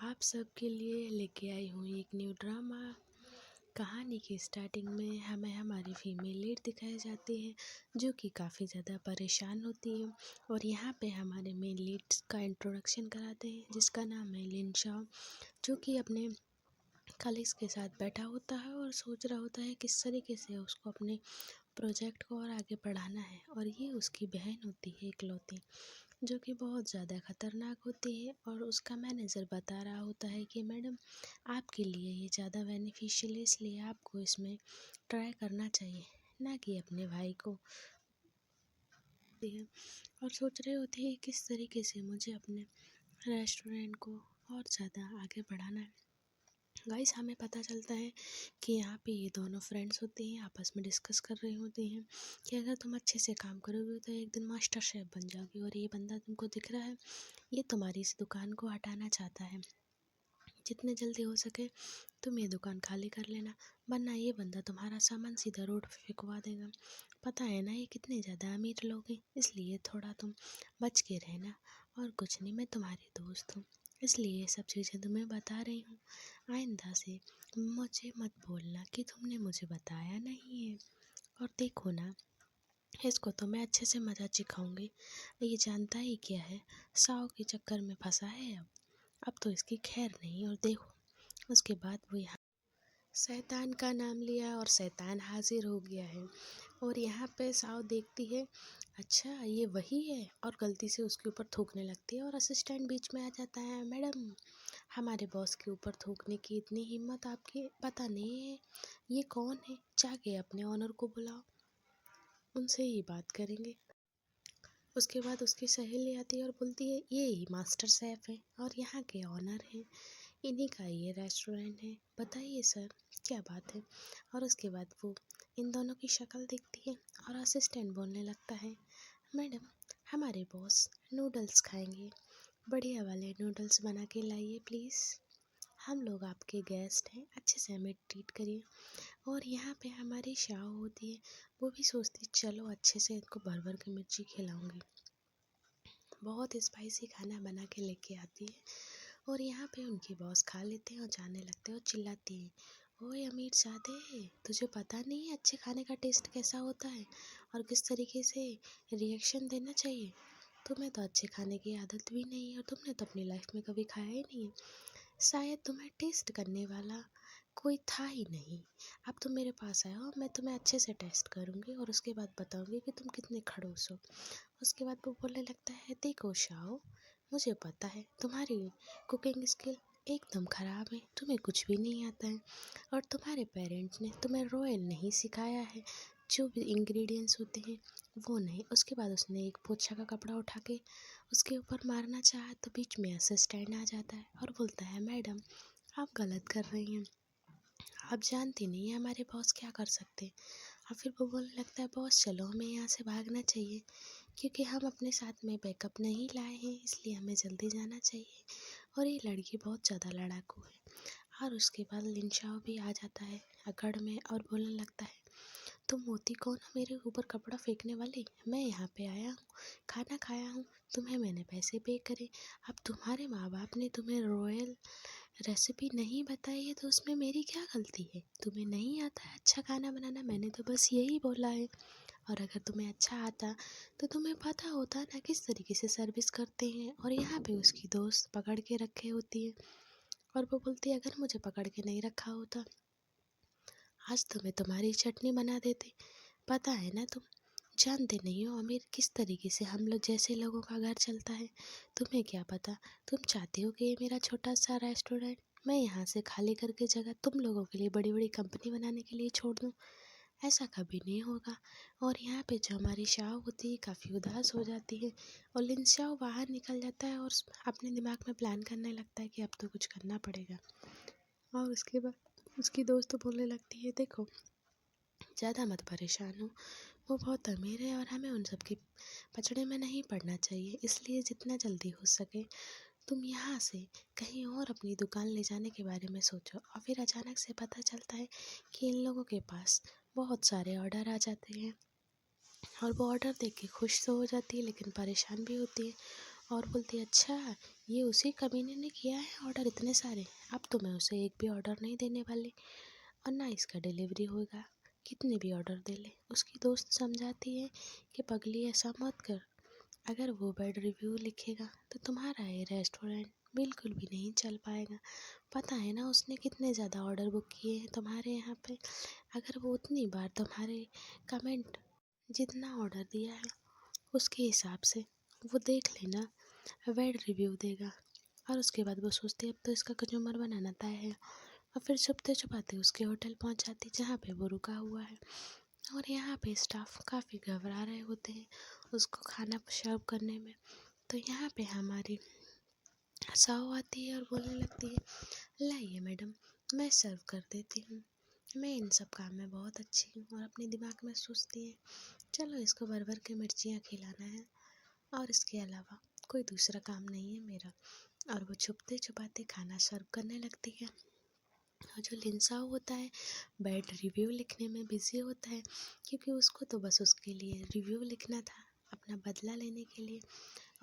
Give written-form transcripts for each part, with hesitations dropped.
आप सबके लिए लेके आई हूँ एक न्यू ड्रामा। कहानी की स्टार्टिंग में हमें हमारी फीमेल लीड दिखाई जाती है जो कि काफ़ी ज़्यादा परेशान होती है। और यहाँ पे हमारे मेन लीड्स का इंट्रोडक्शन कराते हैं जिसका नाम है लिन शाओ, जो कि अपने कलीग्स के साथ बैठा होता है और सोच रहा होता है किस तरीके से उसको अपने प्रोजेक्ट को और आगे बढ़ाना है। और ये उसकी बहन होती है इकलौती, जो कि बहुत ज़्यादा ख़तरनाक होती है। और उसका मैनेजर बता रहा होता है कि मैडम आपके लिए ये ज़्यादा बेनिफिशियल है, इसलिए आपको इसमें ट्राई करना चाहिए, ना कि अपने भाई को। और सोच रहे होते हैं किस तरीके से मुझे अपने रेस्टोरेंट को और ज़्यादा आगे बढ़ाना है। गाइस, हमें पता चलता है कि यहाँ पे ये दोनों फ्रेंड्स होते हैं, आपस में डिस्कस कर रहे होते हैं कि अगर तुम अच्छे से काम करोगे तो एक दिन मास्टर शेफ बन जाओगे। और ये बंदा तुमको दिख रहा है, ये तुम्हारी इस दुकान को हटाना चाहता है। जितने जल्दी हो सके तुम ये दुकान खाली कर लेना, वरना ये बंदा तुम्हारा सामान सीधा रोड पे फेंकवा देगा। पता है ना ये कितने ज़्यादा अमीर लोग हैं, इसलिए थोड़ा तुम बच के रहना। और कुछ नहीं, मैं तुम्हारी दोस्त हूँ, इसलिए ये सब चीज़ें तुम्हें बता रही हूँ। आइंदा से मुझे मत बोलना कि तुमने मुझे बताया नहीं है। और देखो ना, इसको तो मैं अच्छे से मज़ा सिखाऊंगी। ये जानता ही क्या है, साव के चक्कर में फंसा है। अब तो इसकी खैर नहीं। और देखो, उसके बाद वो यहाँ शैतान का नाम लिया और शैतान हाजिर हो गया है। और यहाँ पे साव देखती है, अच्छा ये वही है, और गलती से उसके ऊपर थूकने लगती है। और असिस्टेंट बीच में आ जाता है, मैडम हमारे बॉस के ऊपर थूकने की इतनी हिम्मत आपकी, पता नहीं है ये कौन है, जाके अपने ऑनर को बुलाओ, उनसे ही बात करेंगे। उसके बाद उसकी सहेली आती है और बोलती है ये ही मास्टर शेफ है और यहाँ के ऑनर हैं, इन्हीं का ये रेस्टोरेंट है, बताइए सर क्या बात है। और उसके बाद वो इन दोनों की शक्ल देखती है और असिस्टेंट बोलने लगता है, मैडम हमारे बॉस नूडल्स खाएंगे, बढ़िया वाले नूडल्स बना के लाइए प्लीज़, हम लोग आपके गेस्ट हैं, अच्छे से हमें ट्रीट करिए। और यहाँ पे हमारी शाह होती है, वो भी सोचती चलो अच्छे से इनको भर भर के मिर्ची खिलाऊंगी। बहुत स्पाइसी खाना बना के लेके आती है। और यहाँ पे उनके बॉस खा लेते हैं और जाने लगते हैं और चिल्लाती है, ओए अमीरजादे, तुझे पता नहीं है अच्छे खाने का टेस्ट कैसा होता है और किस तरीके से रिएक्शन देना चाहिए। तुम्हें तो अच्छे खाने की आदत भी नहीं है और तुमने तो अपनी लाइफ में कभी खाया ही नहीं है, शायद तुम्हें टेस्ट करने वाला कोई था ही नहीं। अब तुम मेरे पास आए हो, मैं तुम्हें अच्छे से टेस्ट करूँगी और उसके बाद बताऊँगी कि तुम कितने खड़ूस हो। उसके बाद वो बोलने लगता है, देखो शाओ, मुझे पता है तुम्हारी कुकिंग स्किल एकदम ख़राब है, तुम्हें कुछ भी नहीं आता है और तुम्हारे पेरेंट्स ने तुम्हें रॉयल नहीं सिखाया है, जो भी इंग्रेडिएंट्स होते हैं वो नहीं। उसके बाद उसने एक पोछा का कपड़ा उठा के उसके ऊपर मारना चाहा तो बीच में असिस्टेंट आ जाता है और बोलता है, मैडम आप गलत कर रही हैं, आप जानती नहीं है हमारे बॉस क्या कर सकते हैं। और फिर वो बोलने लगता है, बॉस चलो हमें यहाँ से भागना चाहिए, क्योंकि हम अपने साथ में बैकअप नहीं लाए हैं, इसलिए हमें जल्दी जाना चाहिए। और ये लड़की बहुत ज़्यादा लड़ाकू है। और उसके बाद लिन शाओ भी आ जाता है अकड़ में और बोलने लगता है, तुम होती कौन हो मेरे ऊपर कपड़ा फेंकने वाली, मैं यहाँ पे आया हूँ, खाना खाया हूँ, तुम्हें मैंने पैसे पे करे, अब तुम्हारे माँ बाप ने तुम्हें रॉयल रेसिपी नहीं बताई है तो उसमें मेरी क्या गलती है, तुम्हें नहीं आता है अच्छा खाना बनाना, मैंने तो बस यही बोला है। और अगर तुम्हें अच्छा आता तो तुम्हें पता होता ना किस तरीके से सर्विस करते हैं। और यहाँ पे उसकी दोस्त पकड़ के रखे होती है और वो बोलती है, अगर मुझे पकड़ के नहीं रखा होता आज तो मैं तुम्हारी चटनी बना देती। पता है ना, तुम जानते नहीं हो अमीर किस तरीके से हम लोग जैसे लोगों का घर चलता है, तुम्हें क्या पता, तुम चाहते हो कि ये मेरा छोटा सा रेस्टोरेंट मैं यहाँ से खाली करके जगह तुम लोगों के लिए बड़ी बड़ी कंपनी बनाने के लिए छोड़ दूँ, ऐसा कभी नहीं होगा। और यहाँ पे जो हमारी शाह होती है काफ़ी उदास हो जाती है और लिन शाओ बाहर निकल जाता है और अपने दिमाग में प्लान करने लगता है कि अब तो कुछ करना पड़ेगा। और उसके बाद उसकी दोस्त बोलने लगती है, देखो ज़्यादा मत परेशान हो, वो बहुत अमीर है और हमें उन सब के पचड़े में नहीं पड़ना चाहिए, इसलिए जितना जल्दी हो सके तुम यहाँ से कहीं और अपनी दुकान ले जाने के बारे में सोचो। और फिर अचानक से पता चलता है कि इन लोगों के पास बहुत सारे ऑर्डर आ जाते हैं और वो ऑर्डर देख के खुश तो हो जाती है लेकिन परेशान भी होती है और बोलती है, अच्छा ये उसी कमीने ने किया है ऑर्डर इतने सारे, अब तो मैं उसे एक भी ऑर्डर नहीं देने वाली और ना इसका डिलीवरी होगा, कितने भी ऑर्डर दे ले। उसकी दोस्त समझाती है कि पगली ऐसा मत कर, अगर वो बैड रिव्यू लिखेगा तो तुम्हारा ये रेस्टोरेंट बिल्कुल भी नहीं चल पाएगा। पता है ना उसने कितने ज़्यादा ऑर्डर बुक किए हैं तुम्हारे यहाँ पे, अगर वो उतनी बार तुम्हारे कमेंट जितना ऑर्डर दिया है उसके हिसाब से वो देख लेना बैड रिव्यू देगा। और उसके बाद वो सोचती अब तो इसका कंज्यूमर बनाना तय है, और फिर छुपते छुपाते उसके होटल पहुंच जाती जहाँ पे वो रुका हुआ है। और यहाँ पे स्टाफ काफ़ी घबरा रहे होते हैं उसको खाना सर्व करने में। तो यहाँ पे हमारी साहू आती है और बोलने लगती है, लाइए मैडम, मैं सर्व कर देती हूँ, मैं इन सब काम में बहुत अच्छी हूँ। और अपने दिमाग में सोचती है चलो इसको भर भर के मिर्चियाँ खिलाना है और इसके अलावा कोई दूसरा काम नहीं है मेरा। और वो छुपते छुपाते खाना सर्व करने लगती है। और जो लिंसाओ होता है बैड रिव्यू लिखने में बिज़ी होता है, क्योंकि उसको तो बस उसके लिए रिव्यू लिखना था अपना बदला लेने के लिए।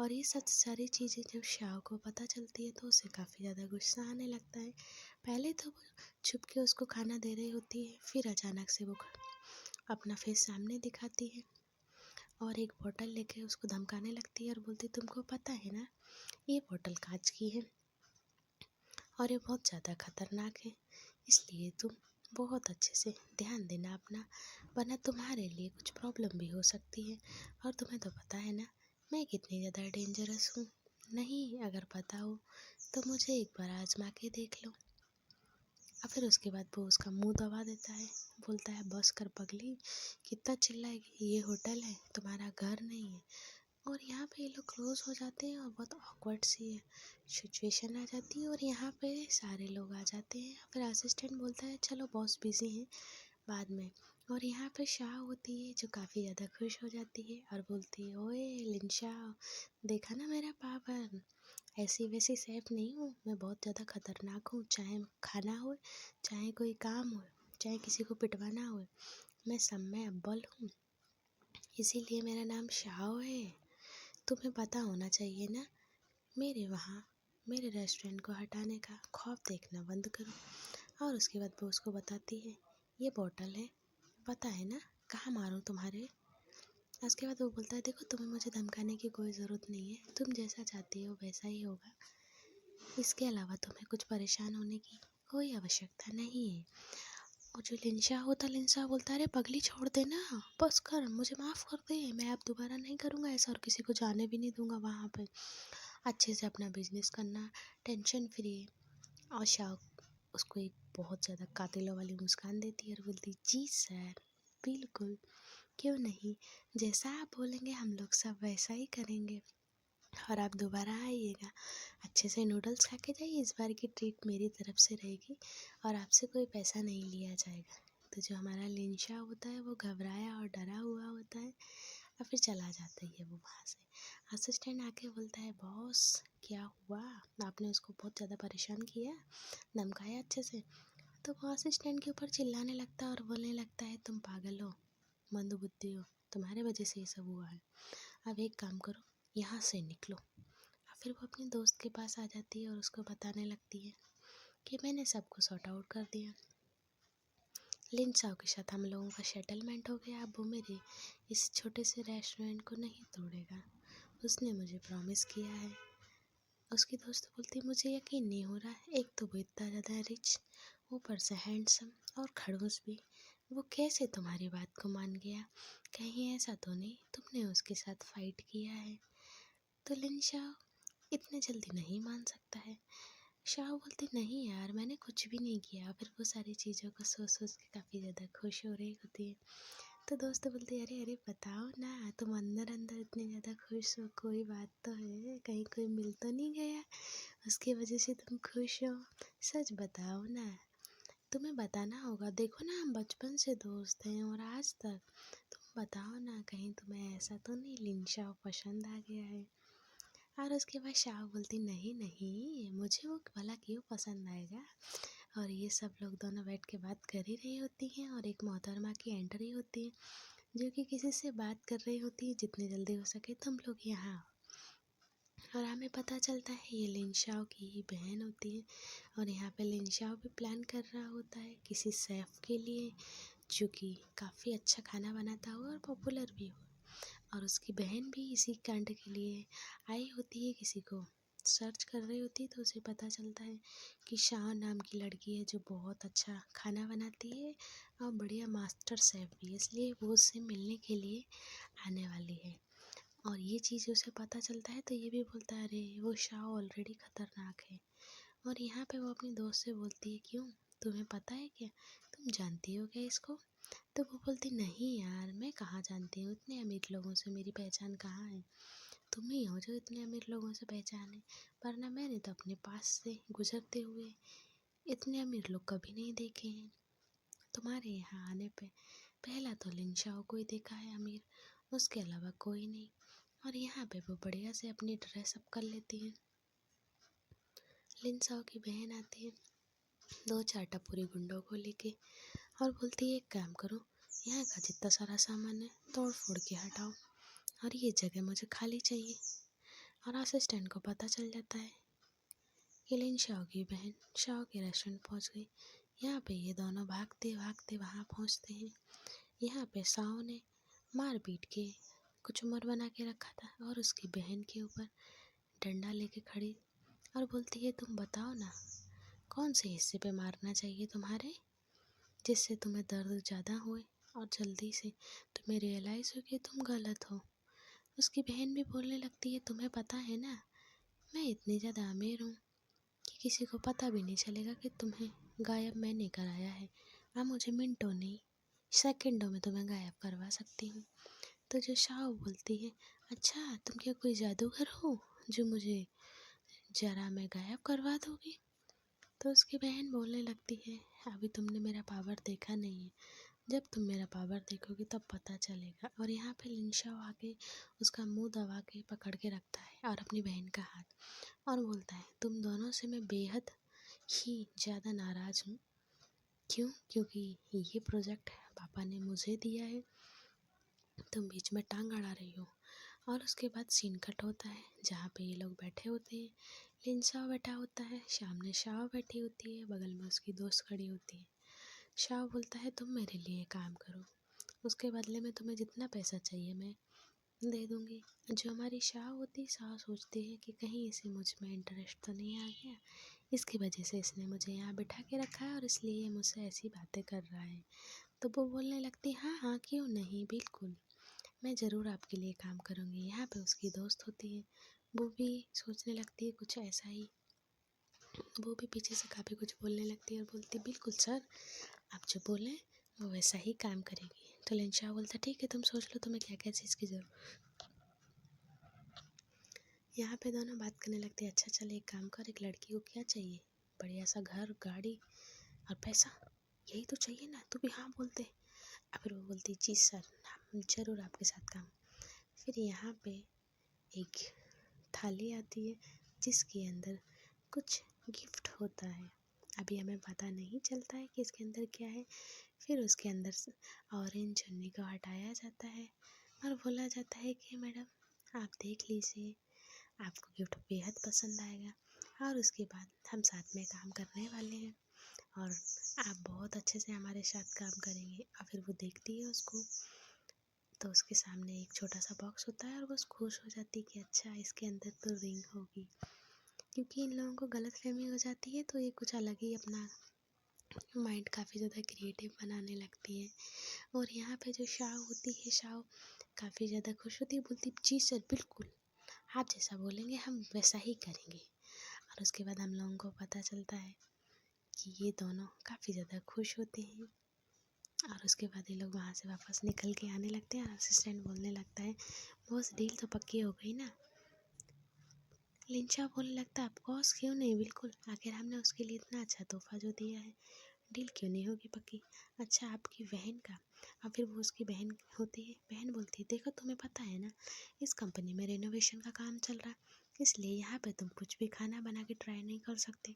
और ये सब सारी चीज़ें जब शाओ को पता चलती है तो उसे काफ़ी ज़्यादा गुस्सा आने लगता है। पहले तो वो छुप के उसको खाना दे रही होती है, फिर अचानक से वो अपना फेस सामने दिखाती है और एक बोतल लेके उसको धमकाने लगती है और बोलती तुमको पता है ना ये बोतल कांच की है और ये बहुत ज़्यादा खतरनाक है, इसलिए तुम बहुत अच्छे से ध्यान देना अपना, वरना तुम्हारे लिए कुछ प्रॉब्लम भी हो सकती है। और तुम्हें तो पता है ना मैं कितनी ज़्यादा डेंजरस हूँ, नहीं अगर पता हो तो मुझे एक बार आजमा के देख लो। और फिर उसके बाद वो उसका मुंह दबा देता है, बोलता है बस कर पगली, कितना चिल्लाएगी, ये होटल है तुम्हारा घर नहीं है। और यहाँ पे ये लोग क्लोज हो जाते हैं और बहुत ऑकवर्ड सी है सिचुएशन आ जाती है और यहाँ पे सारे लोग आ जाते हैं। फिर असिस्टेंट बोलता है चलो बॉस बिजी हैं बाद में। और यहाँ पे शाह होती है जो काफ़ी ज़्यादा खुश हो जाती है और बोलती है ओए लिंशा, देखा ना मेरा पावर, ऐसी वैसी सेफ नहीं हूँ मैं, बहुत ज़्यादा खतरनाक हूँ, चाहे खाना हो चाहे कोई काम हो चाहे किसी को पिटवाना हो, मैं सब में अव्वल हूँ, इसीलिए मेरा नाम शाह है। तुम्हें पता होना चाहिए ना, मेरे वहाँ मेरे रेस्टोरेंट को हटाने का खौफ देखना बंद करो। और उसके बाद वो उसको बताती है ये बॉटल है, पता है ना कहाँ मारूँ तुम्हारे। उसके बाद वो बोलता है देखो तुम्हें मुझे धमकाने की कोई ज़रूरत नहीं है, तुम जैसा चाहती हो वैसा ही होगा, इसके अलावा तुम्हें कुछ परेशान होने की कोई आवश्यकता नहीं है। और जो लिंशा होता लिंशा बोलता है अरे पगली छोड़ दे ना, बस कर, मुझे माफ़ कर दे, मैं अब दोबारा नहीं करूँगा ऐसा और किसी को जाने भी नहीं दूंगा वहाँ पे, अच्छे से अपना बिजनेस करना टेंशन फ्री। और शाह उसको एक बहुत ज़्यादा कातिलों वाली मुस्कान देती है और बोलती जी सर, बिल्कुल, क्यों नहीं, जैसा आप बोलेंगे हम लोग सब वैसा ही करेंगे और आप दोबारा आइएगा, अच्छे से नूडल्स खा के जाइए, इस बार की ट्रीट मेरी तरफ से रहेगी और आपसे कोई पैसा नहीं लिया जाएगा। तो जो हमारा लिंशा होता है वो घबराया और डरा हुआ होता है और फिर चला जाता है वो वहाँ से। असिस्टेंट आके बोलता है बॉस क्या हुआ, आपने उसको बहुत ज़्यादा परेशान किया, धमकाया अच्छे से। तो वो असिस्टेंट के ऊपर चिल्लाने लगता है और बोलने लगता है तुम पागल हो, मंदबुद्धि हो, तुम्हारे वजह से ये सब हुआ है, अब एक काम करो यहाँ से निकलो। और फिर वो अपने दोस्त के पास आ जाती है और उसको बताने लगती है कि मैंने सबको सॉर्ट आउट कर दिया, लिंसाओ के साथ हम लोगों का सेटलमेंट हो गया, अब वो मेरे इस छोटे से रेस्टोरेंट को नहीं तोड़ेगा, उसने मुझे प्रॉमिस किया है। उसकी दोस्त बोलती मुझे यकीन नहीं हो रहा है, एक तो वो इतना ज़्यादा रिच, ऊपर से हैंडसम और खड़ूस भी, वो कैसे तुम्हारी बात को मान गया, कहीं ऐसा तो नहीं तुमने उसके साथ फाइट किया है। तो लिंशा इतने जल्दी नहीं मान सकता है। शाह बोलती नहीं यार मैंने कुछ भी नहीं किया, फिर वो सारी चीज़ों को सोच सोच के काफ़ी ज़्यादा खुश हो रही होती है। तो दोस्त बोलती है अरे अरे बताओ ना, तुम अंदर अंदर इतने ज़्यादा खुश हो, कोई बात तो है, कहीं कोई मिल तो नहीं गया उसकी वजह से तुम खुश हो, सच बताओ ना, तुम्हें बताना होगा, देखो ना हम बचपन से दोस्त हैं और आज तक, तुम बताओ ना कहीं तुम्हें ऐसा तो नहीं लिंशा पसंद आ गया है। और उसके बाद शाह बोलती नहीं नहीं मुझे वो भला क्यों पसंद आएगा। और ये सब लोग दोनों बैठ के बात कर ही रही होती हैं और एक मोहतरमा की एंट्री होती है जो कि किसी से बात कर रही होती है, जितनी जल्दी हो सके तुम लोग यहाँ आओ। और हमें पता चलता है ये लिन शाओ की ही बहन होती है। और यहाँ पे लिन शाओ भी प्लान कर रहा होता है किसी शेफ़ के लिए जो कि काफ़ी अच्छा खाना बनाता हो और पॉपुलर भी हो। और उसकी बहन भी इसी कांड के लिए आई होती है, किसी को सर्च कर रही होती है। तो उसे पता चलता है कि शाओ नाम की लड़की है जो बहुत अच्छा खाना बनाती है और बढ़िया मास्टर शेफ़ भी है, इसलिए वो उससे मिलने के लिए आने वाली है। और ये चीज़ उसे पता चलता है तो ये भी बोलता है अरे वो शाओ ऑलरेडी ख़तरनाक है। और यहाँ पे वो अपनी दोस्त से बोलती है क्यों, तुम्हें पता है क्या, तुम जानती हो क्या इसको। तो वो बोलती नहीं यार, मैं कहाँ जानती हूँ, इतने अमीर लोगों से मेरी पहचान कहाँ है। तुम ही हो जो इतने अमीर लोगों से पहचान है, वरना मैंने तो अपने पास से गुजरते हुए इतने अमीर लोग कभी नहीं देखे हैं। तुम्हारे यहाँ आने पे पहला तो लिन शाओ को ही देखा है अमीर, उसके अलावा कोई नहीं। और यहाँ पे वो बढ़िया से अपनी ड्रेस अप कर लेती है। लिन शाओ की बहन आती है 2-4 टपोरी गुंडों को लेके और बोलती है एक काम करो, यहाँ का जितना सारा सामान है तोड़ फोड़ के हटाओ और ये जगह मुझे खाली चाहिए। और असिस्टेंट को पता चल जाता है कि लिन शाओ की बहन शाओ के रेस्टोरेंट पहुँच गई। यहाँ पे ये दोनों भागते भागते वहाँ पहुँचते हैं। यहाँ पे शाओ ने मार पीट के कुछ उम्र बना के रखा था और उसकी बहन के ऊपर डंडा लेके खड़ी और बोलती है तुम बताओ ना, कौन से हिस्से पे मारना चाहिए तुम्हारे, जिससे तुम्हें दर्द ज़्यादा होए और जल्दी से तुम्हें रियलाइज़ हो कि तुम गलत हो। उसकी बहन भी बोलने लगती है तुम्हें पता है ना, मैं इतनी ज़्यादा अमीर हूँ कि किसी को पता भी नहीं चलेगा कि तुम्हें गायब मैंने कराया है। अब मुझे मिनटों नहीं सेकंडों में तुम्हें गायब करवा सकती हूँ। तो जो शाओ बोलती है अच्छा तुम क्या कोई जादूगर हो जो मुझे ज़रा में गायब करवा दोगी। तो उसकी बहन बोलने लगती है अभी तुमने मेरा पावर देखा नहीं है, जब तुम मेरा पावर देखोगे तब पता चलेगा। और यहाँ पे लिन शाओ आके उसका मुंह दबा के पकड़ के रखता है और अपनी बहन का हाथ और बोलता है तुम दोनों से मैं बेहद ही ज़्यादा नाराज़ हूँ। क्यों, क्योंकि ये प्रोजेक्ट पापा ने मुझे दिया है, तुम बीच में टांग अड़ा रही हो। और उसके बाद सीन कट होता है जहाँ पे ये लोग बैठे होते हैं। लिन शाओ बैठा होता है, सामने शाओ बैठी होती है, बगल में उसकी दोस्त खड़ी होती है। शाओ बोलता है तुम मेरे लिए काम करो, उसके बदले में तुम्हें जितना पैसा चाहिए मैं दे दूँगी। जो हमारी शाओ होती है, शाओ सोचती है कि कहीं इसे मुझ में इंटरेस्ट तो नहीं आ गया, इसकी वजह से इसने मुझे यहाँ बिठा के रखा है और इसलिए ये मुझसे ऐसी बातें कर रहा है। तो वो बोलने लगती हाँ हाँ क्यों नहीं, बिल्कुल मैं ज़रूर आपके लिए काम करूँगी। यहाँ पे उसकी दोस्त होती है, वो भी सोचने लगती है कुछ ऐसा ही, वो भी पीछे से काफ़ी कुछ बोलने लगती है और बोलती बिल्कुल सर, आप जो बोलें वो वैसा ही काम करेगी। तो लिन शाओ बोलता ठीक है तुम सोच लो तुम्हें क्या क्या चीज़ की ज़रूरत। यहाँ पे दोनों बात करने लगते हैं अच्छा चल एक काम कर, एक लड़की को क्या चाहिए, बढ़िया सा घर गाड़ी और पैसा, यही तो चाहिए ना, तू भी हाँ बोलते। और फिर वो बोलती जी सर, हम ज़रूर आपके साथ काम। फिर यहाँ पे एक थाली आती है जिसके अंदर कुछ गिफ्ट होता है, अभी हमें पता नहीं चलता है कि इसके अंदर क्या है। फिर उसके अंदर से ऑरेंज चुन्नी को हटाया जाता है और बोला जाता है कि मैडम आप देख लीजिए, आपको गिफ्ट बेहद पसंद आएगा और उसके बाद हम साथ में काम करने वाले हैं और आप बहुत अच्छे से हमारे साथ काम करेंगे। और फिर वो देखती है उसको, तो उसके सामने एक छोटा सा बॉक्स होता है और वो खुश हो जाती है कि अच्छा इसके अंदर तो रिंग होगी। क्योंकि इन लोगों को गलतफहमी हो जाती है तो ये कुछ अलग ही अपना माइंड काफ़ी ज़्यादा क्रिएटिव बनाने लगती है। और यहाँ पे जो शाओ होती है, शाओ काफ़ी ज़्यादा खुश होती है, बोलती जी सर बिल्कुल, आप जैसा बोलेंगे हम वैसा ही करेंगे। और उसके बाद हम लोगों को पता चलता है कि ये दोनों काफ़ी ज़्यादा खुश होते हैं। और उसके बाद ये लोग वहाँ से वापस निकल के आने लगते हैं और असिस्टेंट बोलने लगता है बॉस डील तो पक्की हो गई ना। लिन शाओ बोलने लगता है ऑफकोर्स क्यों नहीं, बिल्कुल, आखिर हमने उसके लिए इतना अच्छा तोहफा जो दिया है, डील क्यों नहीं होगी पक्की। अच्छा आपकी बहन का। और फिर वो उसकी बहन होती है, बहन बोलती है देखो तुम्हें पता है ना इस कंपनी में रेनोवेशन का काम चल रहा है, इसलिए यहाँ पे तुम कुछ भी खाना बना के ट्राई नहीं कर सकते।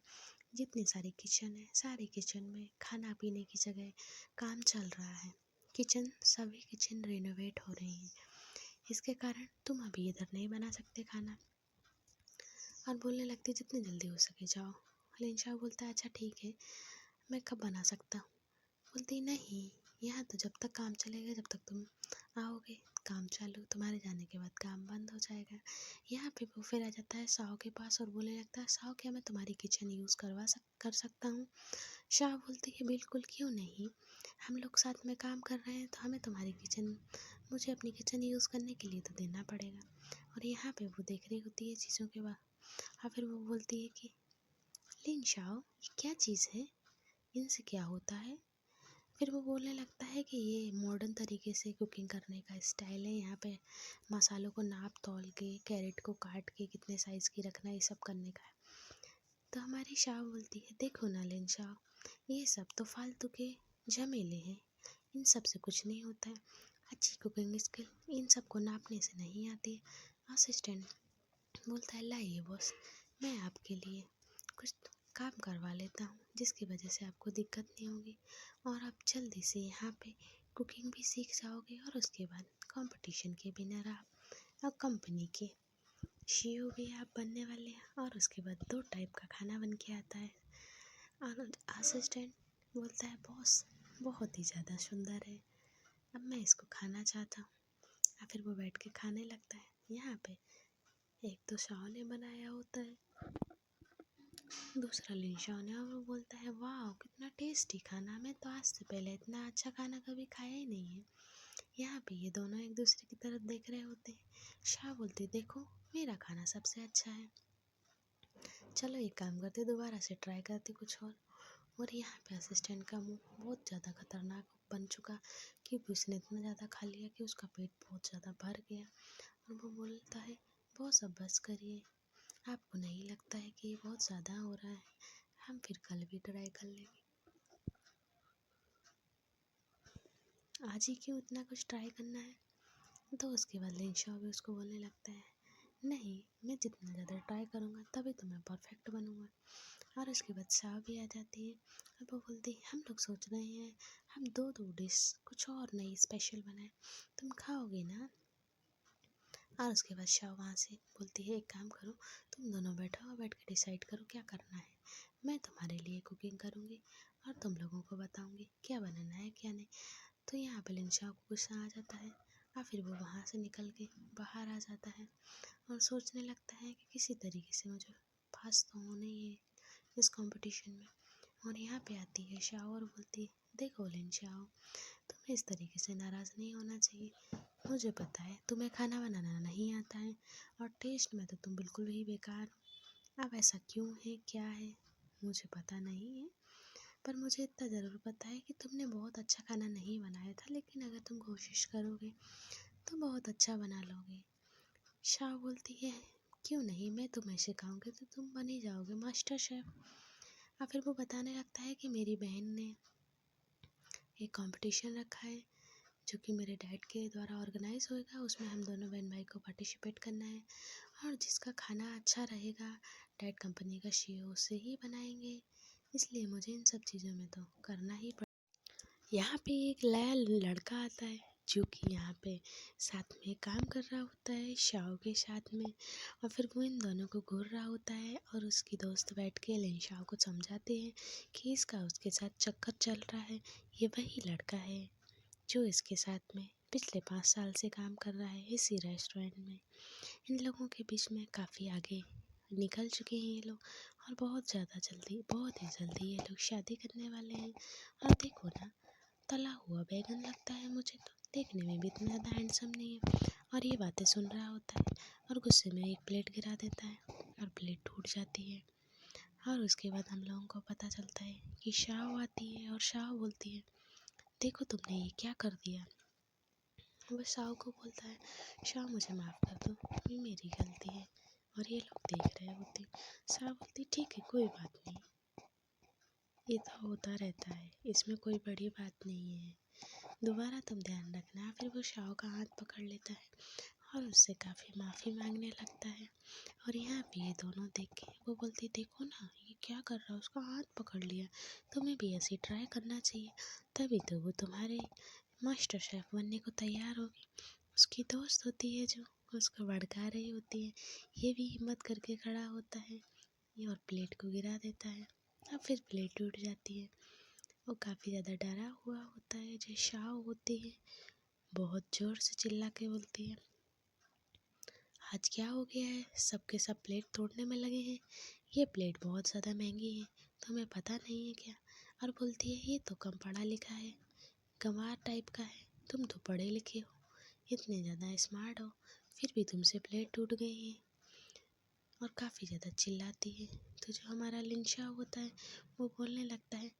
जितनी सारी किचन है सारी किचन में खाना पीने की जगह काम चल रहा है, किचन सभी किचन रेनोवेट हो रही हैं, इसके कारण तुम अभी इधर नहीं बना सकते खाना। और बोलने लगती है जितनी जल्दी हो सके जाओ। लिनशाओ बोलता है अच्छा ठीक है, मैं कब बना सकता हूँ। बोलती नहीं, यहाँ तो जब तक काम चलेगा, जब तक तुम आओगे काम चालू, तुम्हारे जाने के बाद काम बंद हो जाएगा। यहाँ पे वो फिर आ जाता है शाओ के पास और बोलने लगता है शाओ क्या मैं तुम्हारी किचन यूज़ कर सकता हूँ। शाओ बोलती है बिल्कुल, क्यों नहीं, हम लोग साथ में काम कर रहे हैं तो हमें तुम्हारी किचन, मुझे अपनी किचन यूज़ करने के लिए तो देना पड़ेगा। और यहाँ पे वो देख रही होती है चीज़ों के बाद, और फिर वो बोलती है कि लिनशाओ ये क्या चीज़ है, इनसे क्या होता है। फिर वो बोलने लगता है कि ये मॉडर्न तरीके से कुकिंग करने का स्टाइल है, यहाँ पे मसालों को नाप तौल के, कैरेट को काट के कितने साइज़ की रखना, ये सब करने का है। तो हमारी शाह बोलती है देखो ना लिनशाओ, ये सब तो फालतू के झमेले हैं, इन सब से कुछ नहीं होता है। अच्छी कुकिंग स्किल इन सब को नापने से नहीं आती है। असिस्टेंट बोलता है लाइए बॉस, मैं आपके लिए कुछ काम करवा लेता हूँ जिसकी वजह से आपको दिक्कत नहीं होगी और आप जल्दी से यहाँ पे कुकिंग भी सीख जाओगे और उसके बाद कंपटीशन के विनर आप और कंपनी के सीईओ भी आप बनने वाले हैं। और उसके बाद 2 टाइप का खाना बन के आता है। और असिस्टेंट बोलता है बॉस बहुत ही ज़्यादा सुंदर है, अब मैं इसको खाना चाहता हूँ। और फिर वो बैठ के खाने लगता है। यहाँ पे एक तो शाह ने बनाया होता है, दूसरा लिनशाओ ने, और वो बोलता है वाह कितना टेस्टी खाना, मैं तो आज से पहले इतना अच्छा खाना कभी खाया ही नहीं है। यहाँ पे ये दोनों एक दूसरे की तरफ देख रहे होते हैं। शाह बोलती देखो मेरा खाना सबसे अच्छा है, चलो एक काम करते दोबारा से ट्राई करते कुछ और यहाँ पे असिस्टेंट का मुंह बहुत ज़्यादा खतरनाक बन चुका, क्योंकि उसने इतना ज़्यादा खा लिया कि उसका पेट बहुत ज़्यादा भर गया। और वो बोलता है बॉस अब बस करिए, आपको नहीं लगता है कि ये बहुत ज़्यादा हो रहा है, हम फिर कल भी ट्राई कर लेंगे, आज ही क्यों इतना कुछ ट्राई करना है। तो उसके बाद लिनशाओ भी उसको बोलने लगता है नहीं, मैं जितना ज़्यादा ट्राई करूँगा तभी तो मैं परफेक्ट बनूँगा। और उसके बाद शाह भी आ जाती है और वो बोलती है हम लोग सोच रहे हैं हम दो दो डिश कुछ और नई स्पेशल बनाए, तुम खाओगे ना। और उसके बाद शाह वहाँ से बोलती है एक काम करो, तुम दोनों बैठो और बैठ के डिसाइड करो क्या करना है, मैं तुम्हारे लिए कुकिंग करूँगी और तुम लोगों को बताऊँगी क्या बनाना है क्या नहीं। तो यहाँ पे लिनशाओ को गुस्सा आ जाता है और फिर वो वहाँ से निकल के बाहर आ जाता है और सोचने लगता है कि किसी तरीके से मुझे पास तो होना ही है इस कंपटीशन में। और यहाँ पे आती है शाओ और बोलती है देखो लिनशाओ, तुम्हें इस तरीके से नाराज़ नहीं होना चाहिए, मुझे पता है तुम्हें खाना बनाना नहीं आता है और टेस्ट में तो तुम बिल्कुल ही बेकार हो। अब ऐसा क्यों है क्या है मुझे पता नहीं है, पर मुझे इतना ज़रूर पता है कि तुमने बहुत अच्छा खाना नहीं बनाया था, लेकिन अगर तुम कोशिश करोगे तो बहुत अच्छा बना लोगे। शाह बोलती है क्यों नहीं, मैं तुम्हें सिखाऊंगी तो तुम बन ही जाओगे मास्टर शेफ़। और फिर वो बताने लगता है कि मेरी बहन ने एक कंपटीशन रखा है जो कि मेरे डैड के द्वारा ऑर्गेनाइज होएगा, उसमें हम दोनों बहन भाई को पार्टिसिपेट करना है और जिसका खाना अच्छा रहेगा डैड कंपनी का सीईओ उससे ही बनाएंगे, इसलिए मुझे इन सब चीज़ों में तो करना ही पड़ेगा। यहाँ पे एक नया लड़का आता है जो कि यहाँ पे साथ में काम कर रहा होता है शाओ के साथ में, और फिर वो इन दोनों को घूर रहा होता है और उसकी दोस्त बैठ के लिनशाओ को समझाते हैं कि इसका उसके साथ चक्कर चल रहा है, ये वही लड़का है जो इसके साथ में पिछले 5 साल से काम कर रहा है इसी रेस्टोरेंट में। इन लोगों के बीच में काफ़ी आगे निकल चुके हैं ये लोग और बहुत ही जल्दी ये लोग शादी करने वाले हैं। और देखो ना, तला हुआ बैगन लगता है मुझे तो, देखने में भी इतना ज़्यादा हैंडसम नहीं है। और ये बातें सुन रहा होता है और गुस्से में एक प्लेट गिरा देता है और प्लेट टूट जाती है। और उसके बाद हम लोगों को पता चलता है कि शाह आती है और शाह बोलती है देखो तुमने ये क्या कर दिया। वो शाह को बोलता है शाह मुझे माफ़ कर दो, ये मेरी गलती है। और ये लोग देख रहे होते हैं। शाह बोलती ठीक है कोई बात नहीं, ये तो होता रहता है, इसमें कोई बड़ी बात नहीं है, दोबारा तुम ध्यान रखना। फिर वो शाह का हाथ पकड़ लेता है और उससे काफ़ी माफ़ी मांगने लगता है। और यहाँ पे ये दोनों देख के वो बोलती देखो ना ये क्या कर रहा है, उसका हाथ पकड़ लिया, तुम्हें भी ऐसे ट्राई करना चाहिए, तभी तो वो तुम्हारे मास्टर शेफ़ बनने को तैयार होगी। उसकी दोस्त होती है जो, उसको भड़का रही होती है। ये भी हिम्मत करके खड़ा होता है ये और प्लेट को गिरा देता है। अब फिर प्लेट टूट जाती है। वो काफ़ी ज़्यादा डरा हुआ होता है। जो शाओ होती है बहुत ज़ोर से चिल्ला के बोलती है, आज क्या हो गया है, सबके सब प्लेट तोड़ने में लगे हैं। ये प्लेट बहुत ज़्यादा महंगी है, तुम्हें पता नहीं है क्या। और बोलती है ये तो कम पढ़ा लिखा है, गंवार टाइप का है, तुम तो पढ़े लिखे हो, इतने ज़्यादा स्मार्ट हो, फिर भी तुमसे प्लेट टूट गई है। और काफ़ी ज़्यादा चिल्लाती है। तो जो हमारा लिंशा होता है वो बोलने लगता है,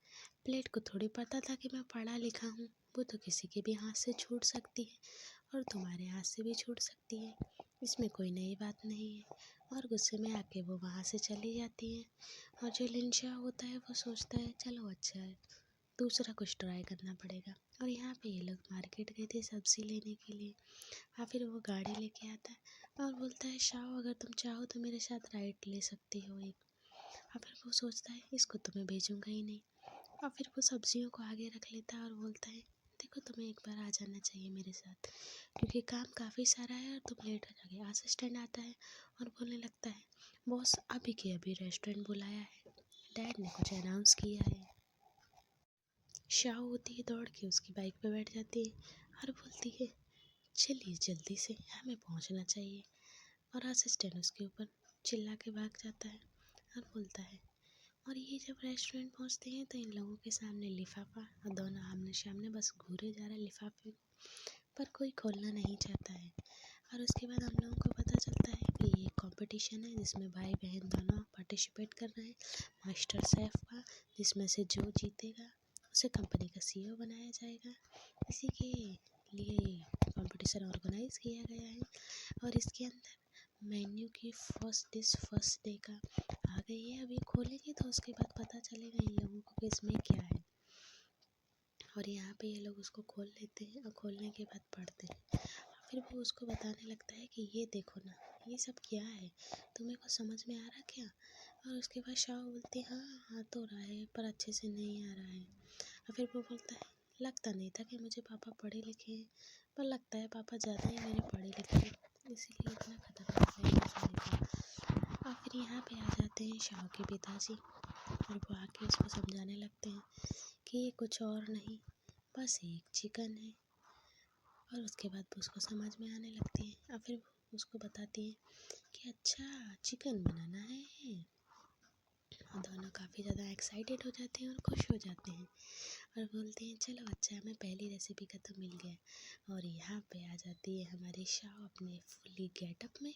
प्लेट को थोड़ी पता था कि मैं पढ़ा लिखा हूँ, वो तो किसी के भी हाथ से छूट सकती है और तुम्हारे हाथ से भी छूट सकती है, इसमें कोई नई बात नहीं है। और गुस्से में आके वो वहाँ से चली जाती है। और जो लिंशा होता है वो सोचता है चलो अच्छा है, दूसरा कुछ ट्राई करना पड़ेगा। और यहाँ पे ये लोग मार्केट गए थे सब्ज़ी लेने के लिए। और फिर वो गाड़ी लेके आता है और बोलता है शाओ अगर तुम चाहो तो मेरे साथ राइड ले सकती हो एक। और फिर वो सोचता है इसको तो मैं भेजूँगा ही नहीं। और फिर वो सब्जियों को आगे रख लेता है और बोलता है देखो तुम्हें एक बार आ जाना चाहिए मेरे साथ, क्योंकि काम काफ़ी सारा है और तुम लेट हो जाओगे। असिस्टेंट आता है और बोलने लगता है बॉस अभी के अभी रेस्टोरेंट बुलाया है, डैड ने कुछ अनाउंस किया है। शाओ होती है दौड़ के उसकी बाइक पे बैठ जाती है और बोलती है चलिए जल्दी से हमें पहुंचना चाहिए। और असिस्टेंट उसके ऊपर चिल्ला के भाग जाता है और बोलता है। और ये जब रेस्टोरेंट पहुंचते हैं तो इन लोगों के सामने लिफाफा और दोनों आमने सामने बस घूरे जा रहे लिफाफे को, पर कोई खोलना नहीं चाहता है। और उसके बाद हम लोगों को पता चलता है कि ये कंपटीशन है जिसमें भाई बहन दोनों पार्टिसिपेट कर रहे हैं मास्टर शेफ़ का, जिसमें से जो जीतेगा उसे कंपनी का सीईओ बनाया जाएगा। इसी के लिए कंपटीशन ऑर्गेनाइज किया गया है। और इसके अंदर मेन्यू की फर्स्ट डिश फर्स्ट डे का आ गई है, अभी खोलेंगे तो उसके बाद पता चलेगा इन लोगों को कि इसमें क्या है। और यहाँ पे ये लोग उसको खोल लेते हैं और खोलने के बाद पढ़ते हैं। फिर वो उसको बताने लगता है कि ये देखो ना, ये सब क्या है, तुम्हें कुछ समझ में आ रहा क्या। और उसके बाद शाह बोलती है हाँ आ तो रहा है पर अच्छे से नहीं आ रहा है। और फिर वो बोलता है लगता नहीं था कि मुझे पापा पढ़े लिखे हैं, पर लगता है पापा ज़्यादा ही मेरे पढ़े लिखे हैं, इसीलिए इतना खतरनाक नहीं पढ़ा लिखा। और फिर यहाँ पे आ जाते हैं शाह के पिताजी और वो आके उसको समझाने लगते हैं कि ये कुछ और नहीं बस एक चिकन है। और उसके बाद वो उसको समझ में आने लगती है और फिर वो उसको बताती है कि अच्छा चिकन बनाना है। और दोनों काफ़ी ज़्यादा एक्साइटेड हो जाते हैं और खुश हो जाते हैं और बोलते हैं चलो अच्छा हमें पहली रेसिपी का तो मिल गया। और यहाँ पे आ जाती है हमारी शाह अपने फुली गेटअप में।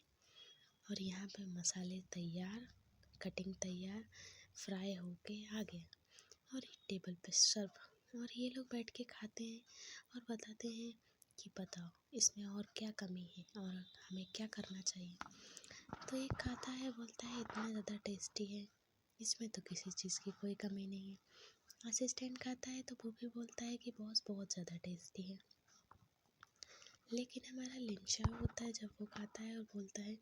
और यहाँ पे मसाले तैयार, कटिंग तैयार, फ्राई होके आ गया और एक टेबल पे सर्व। और ये लोग बैठ के खाते हैं और बताते हैं कि बताओ इसमें और क्या कमी है और हमें क्या करना चाहिए। तो एक खाता है बोलता है इतना ज़्यादा टेस्टी है, इसमें तो किसी चीज़ की कोई कमी नहीं है। असिस्टेंट खाता है तो वो भी बोलता है कि बॉस बहुत ज़्यादा टेस्टी है। लेकिन हमारा लिंशा होता है जब वो खाता है और बोलता है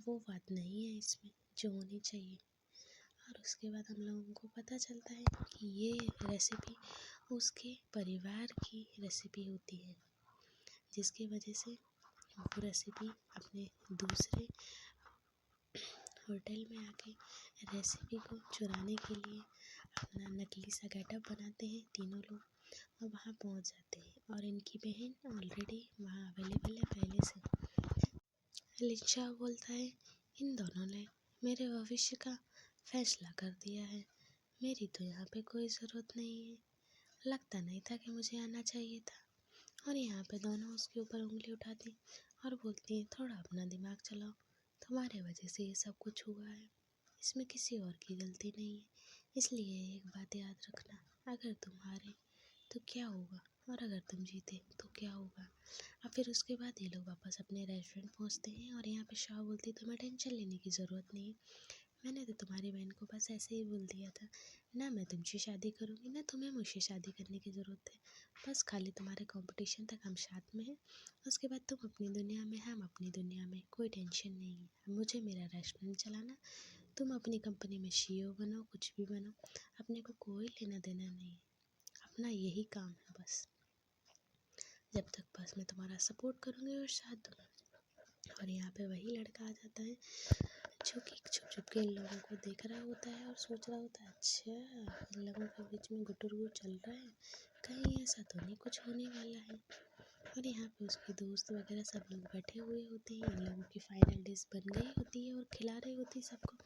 वो बात नहीं है इसमें जो होनी चाहिए। और उसके बाद हम लोगों को पता चलता है कि ये रेसिपी उसके परिवार की रेसिपी होती है, जिसकी वजह से वो रेसिपी अपने दूसरे होटल में आके रेसिपी को चुराने के लिए अपना नकली सा गेटअप बनाते हैं तीनों लोग और वहाँ पहुँच जाते हैं। और इनकी बहन ऑलरेडी वहाँ अवेलेबल है पहले से। लिंशा बोलता है इन दोनों ने मेरे भविष्य का फैसला कर दिया है, मेरी तो यहाँ पे कोई ज़रूरत नहीं है, लगता नहीं था कि मुझे आना चाहिए था। और यहाँ पे दोनों उसके ऊपर उंगली उठाती और बोलती हैं थोड़ा अपना दिमाग चलाओ, तुम्हारे वजह से ये सब कुछ हुआ है, इसमें किसी और की गलती नहीं है। इसलिए एक बात याद रखना, अगर तुम हारे तो क्या होगा और अगर तुम जीते तो क्या होगा। और फिर उसके बाद ये लोग वापस अपने रेस्टोरेंट पहुँचते हैं और यहाँ पे शाह बोलती तुम्हें टेंशन लेने की ज़रूरत नहीं है, मैंने तो तुम्हारी बहन को बस ऐसे ही बोल दिया था, ना मैं तुमसे शादी करूँगी ना तुम्हें मुझसे शादी करने की ज़रूरत है, बस खाली तुम्हारे कंपटीशन तक हम साथ में हैं, उसके बाद तुम अपनी दुनिया में हम अपनी दुनिया में, कोई टेंशन नहीं है। मुझे मेरा रेस्टोरेंट चलाना, तुम अपनी कंपनी में सीईओ बनो, कुछ भी बनो, अपने को कोई लेना देना नहीं है, अपना यही काम है बस, जब तक बस मैं तुम्हारा सपोर्ट करूँगी और साथ दूँगी। और यहाँ पे वही लड़का आ जाता है जो कि छुप छुप के इन लोगों को देख रहा होता है और सोच रहा होता है, अच्छा इन लोगों के बीच में गुटुरगु चल रहा है, कहीं ऐसा तो नहीं कुछ होने वाला है। और यहाँ पे उसके दोस्त वगैरह सब लोग बैठे हुए होते हैं, इन लोगों की फाइनल डिश बन गई होती है और खिला रही होती है सबको,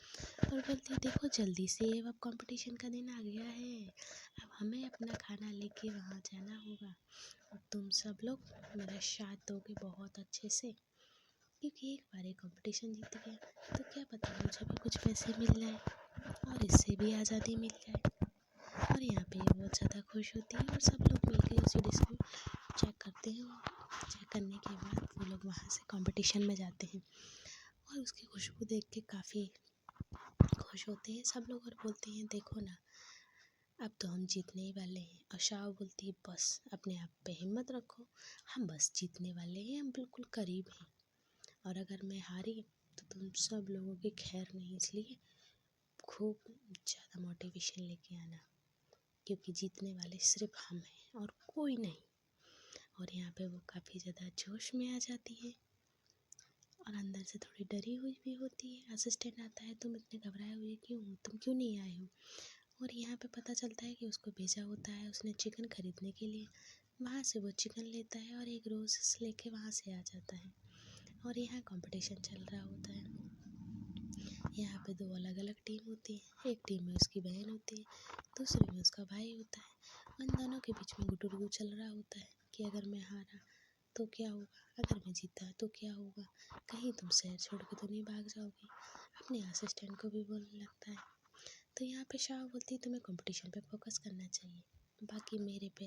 और बोलती है देखो जल्दी से अब कंपटीशन का दिन आ गया है, अब हमें अपना खाना लेके वहाँ जाना होगा और तुम सब लोग मेरा साथ दोगे बहुत अच्छे से, क्योंकि एक बार ये कंपटीशन जीत गया तो क्या पता मुझे भी कुछ पैसे मिल जाए और इससे भी आज़ादी मिल जाए। और यहाँ पे ये बहुत ज़्यादा खुश होती है और सब लोग मिलकर उसी डिश को चेक करते हैं। चेक करने के बाद वो लोग वहाँ से कंपटीशन में जाते हैं और उसकी खुशबू देख के काफ़ी खुश होते हैं सब लोग और बोलते हैं देखो ना, अब तो हम जीतने ही वाले हैं। और शाह बोलती है बस अपने आप पे हिम्मत रखो, हम बस जीतने वाले हैं, हम बिल्कुल करीब हैं, और अगर मैं हारी तो तुम सब लोगों की खैर नहीं, इसलिए खूब ज़्यादा मोटिवेशन लेके आना, क्योंकि जीतने वाले सिर्फ हम हैं और कोई नहीं। और यहाँ पे वो काफ़ी ज़्यादा जोश में आ जाती है और अंदर से थोड़ी डरी हुई भी होती है। असिस्टेंट आता है, तुम इतने घबराए हुए क्यों हो, तुम क्यों नहीं आए हो। और यहाँ पे पता चलता है कि उसको भेजा होता है उसने चिकन खरीदने के लिए, वहाँ से वो चिकन लेता है और एक रोज़ लेके वहाँ से आ जाता है। और यहाँ कंपटीशन चल रहा होता है। यहाँ पे दो अलग अलग टीम होती है, एक टीम में उसकी बहन होती है, दूसरी में उसका भाई होता है। उन दोनों के बीच में गुटुरगु चल रहा होता है कि अगर मैं हारा तो क्या होगा, अगर मैं जीता तो क्या होगा, कहीं तुम शहर छोड़ के तो नहीं भाग जाओगे। अपने असिस्टेंट को भी बोलने लगता है। तो यहाँ पे शाह बोलती है तुम्हें कंपटीशन पे फोकस करना चाहिए, बाकी मेरे पे